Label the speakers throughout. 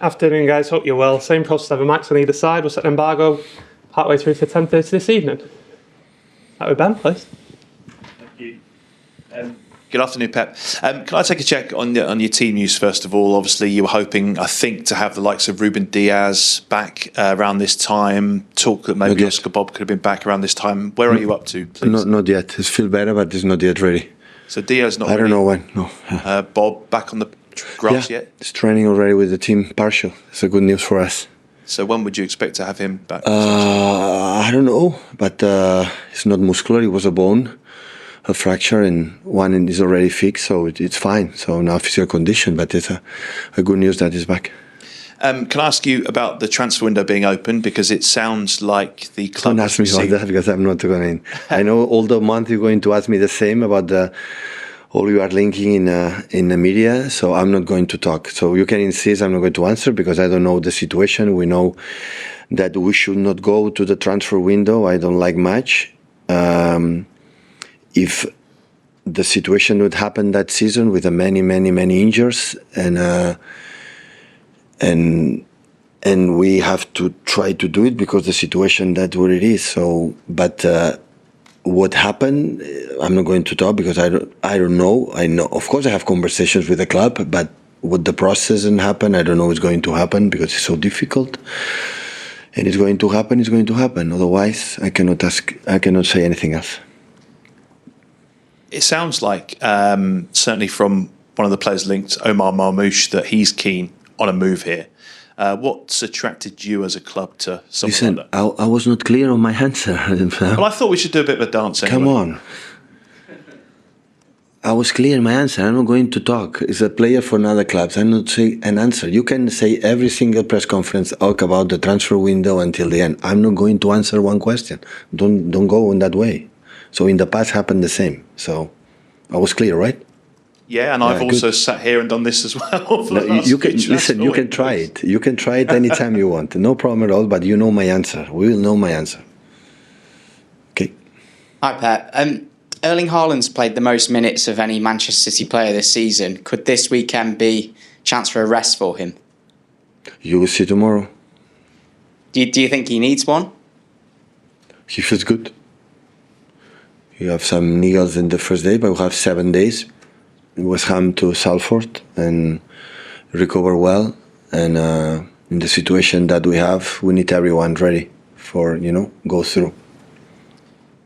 Speaker 1: Afternoon, guys. Hope you're well. Same process ever, Max on either side. We'll set an embargo partway through for 10:30 this evening. That with Ben, please.
Speaker 2: Thank you. Good afternoon, Pep. Can I take a check on your team news first of all? Obviously, you were hoping, I think, to have the likes of Ruben Diaz back around this time. Talk that maybe Oscar Bob could have been back around this time. Where are you up to, please?
Speaker 3: Not yet. It's feel better, but it's not yet ready.
Speaker 2: So Diaz not
Speaker 3: I
Speaker 2: ready?
Speaker 3: don't know when. No.
Speaker 2: Bob back on the grass yet?
Speaker 3: He's training already with the team, partial. It's a good news for us.
Speaker 2: So when would you expect to have him back?
Speaker 3: I don't know, but it's not muscular. It was a bone, a fracture, and one is already fixed, so it's fine. So now physical condition, but it's a good news that he's back.
Speaker 2: Can I ask you about the transfer window being open? Because it sounds like the club...
Speaker 3: Don't ask me about that, because I'm not going in. I know all the month you're going to ask me the same about all you are linking in the media, so I'm not going to talk. So you can insist, I'm not going to answer, because I don't know the situation. We know that we should not go to the transfer window. I don't like much. If the situation would happen that season with many injuries, and we have to try to do it because the situation that's what it is. So, but what happened, I'm not going to talk because I don't know. I know, of course, I have conversations with the club, but what the process and happen, I don't know what's going to happen because it's so difficult. And it's going to happen. It's going to happen. Otherwise, I cannot say anything else.
Speaker 2: It sounds like, certainly from one of the players linked, Omar Marmoush, that he's keen on a move here. What's attracted you as a club to someone like that?
Speaker 3: I was not clear on my answer.
Speaker 2: Well, I thought we should do a bit of a dance anyway.
Speaker 3: Come on. I was clear in my answer. I'm not going to talk. It's a player for another clubs. I'm not saying an answer. You can say every single press conference talk about the transfer window until the end. I'm not going to answer one question. Don't go in that way. So in the past happened the same. So I was clear, right?
Speaker 2: Yeah, and I've also sat here and done this as well.
Speaker 3: You can listen. You can try it. You can try it anytime you want. No problem at all. But you know my answer. We will know my answer. Okay.
Speaker 4: Hi, Pep. Erling Haaland's played the most minutes of any Manchester City player this season. Could this weekend be a chance for a rest for him?
Speaker 3: You will see tomorrow.
Speaker 4: Do you think he needs one?
Speaker 3: He feels good. You have some niggles in the first day, but we have 7 days. West Ham to Salford and recover well. And in the situation that we have, we need everyone ready for, go through.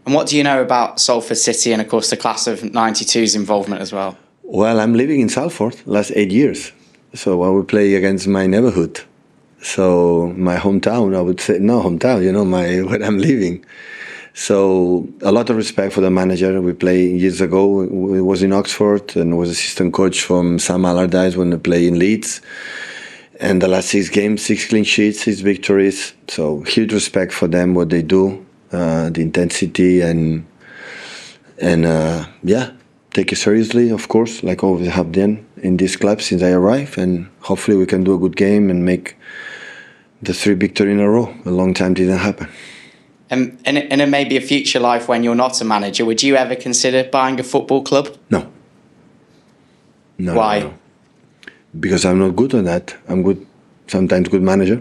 Speaker 4: And what do you know about Salford City and, of course, the class of 92's involvement as well?
Speaker 3: Well, I'm living in Salford last 8 years. So I will play against my neighborhood. So my hometown, I would say, no, hometown, where I'm living. So a lot of respect for the manager. We played years ago. We was in Oxford and was assistant coach from Sam Allardyce when we play in Leeds. And the last 6 games, 6 clean sheets, 6 victories. So huge respect for them, what they do, the intensity and take it seriously, of course, like always have done in this club since I arrived. And hopefully we can do a good game and make the 3 victories in a row. A long time didn't happen.
Speaker 4: And in maybe a future life when you're not a manager, would you ever consider buying a football club?
Speaker 3: No.
Speaker 4: Why?
Speaker 3: No. Because I'm not good on that. I'm good, sometimes good manager,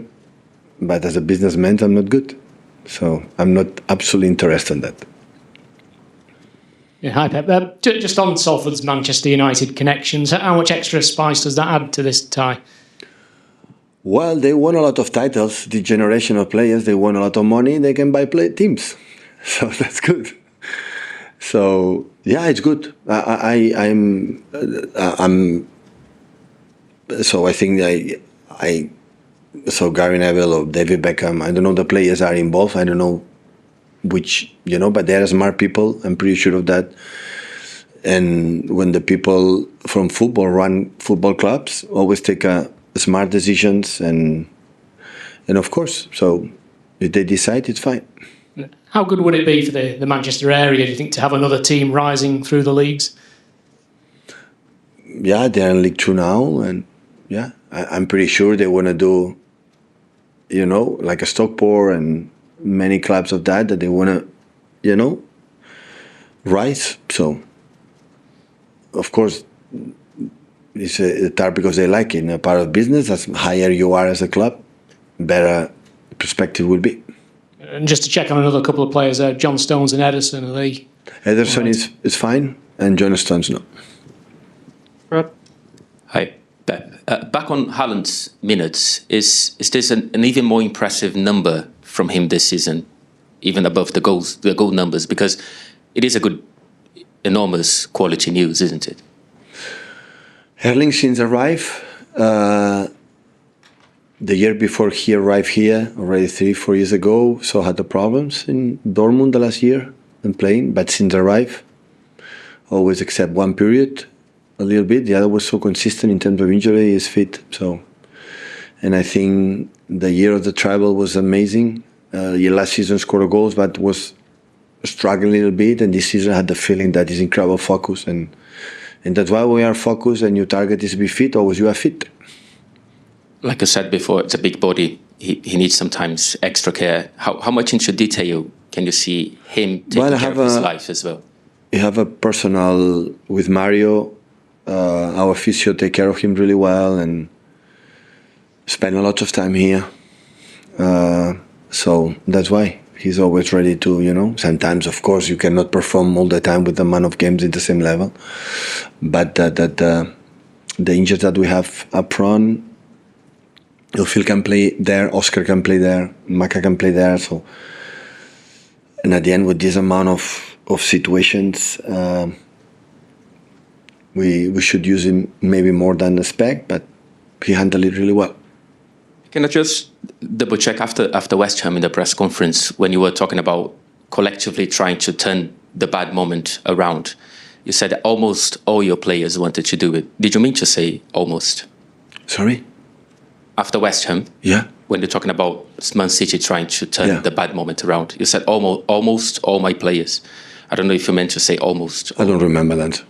Speaker 3: but as a businessman, I'm not good. So I'm not absolutely interested in that.
Speaker 1: Yeah, hi, Pep. Just on Salford's Manchester United connections, how much extra spice does that add to this tie?
Speaker 3: Well, they won a lot of titles. The generation of players, they won a lot of money. They can buy teams, so that's good. So yeah, it's good. So I think I saw Gary Neville or David Beckham. I don't know the players are involved. I don't know which, but they are smart people. I'm pretty sure of that. And when the people from football run football clubs, always take smart decisions and of course, so if they decide, it's fine.
Speaker 1: How good would it be for the Manchester area, do you think, to have another team rising through the leagues?
Speaker 3: Yeah, they're in League 2 now, and yeah, I'm pretty sure they want to do, like a Stockport and many clubs of that they want to, rise. So of course, it's hard because they like it. A part of business, as higher you are as a club, better perspective will be.
Speaker 5: And just to check on another couple of players, John Stones and Ederson, are they?
Speaker 3: Ederson
Speaker 5: right?
Speaker 3: is fine, and John Stones no.
Speaker 1: Rod?
Speaker 6: Hi, Pep. Back on Haaland's minutes, is this an even more impressive number from him this season, even above the goal numbers? Because it is a good, enormous quality news, isn't it?
Speaker 3: Erling since arrived, the year before he arrived here, already 3-4 years ago, so had the problems in Dortmund the last year and playing, but since arrived, always except one period, a little bit. The other was so consistent in terms of injury, is fit. So, and I think the year of the travel was amazing. Last season scored goals, but was struggling a little bit. And this season I had the feeling that he's incredible focus, and that's why we are focused. And your target is to be fit. Always you are fit.
Speaker 6: Like I said before, it's a big body. He needs sometimes extra care. How much into detail can you see him taking care of his life as well?
Speaker 3: We have a personal with Mario. Our physio take care of him really well and spend a lot of time here. So that's why he's always ready to, sometimes, of course, you cannot perform all the time with the amount of games at the same level. But the injuries that we have up front, Phil can play there, Oscar can play there, Maka can play there. So, and at the end, with this amount of situations, we should use him maybe more than expect, but he handled it really well.
Speaker 6: Can I just double check after West Ham in the press conference when you were talking about collectively trying to turn the bad moment around? You said that almost all your players wanted to do it. Did you mean to say almost?
Speaker 3: Sorry?
Speaker 6: After West Ham?
Speaker 3: Yeah.
Speaker 6: When you're talking about Man City trying to turn the bad moment around, you said almost all my players. I don't know if you meant to say almost.
Speaker 3: I don't remember that.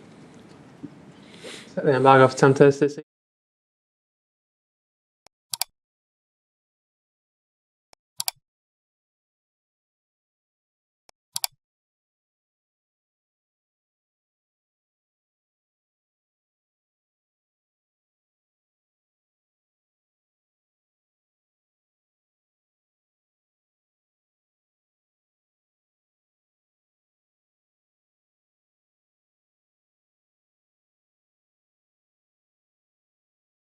Speaker 1: Set the embargo for 10:30 this evening.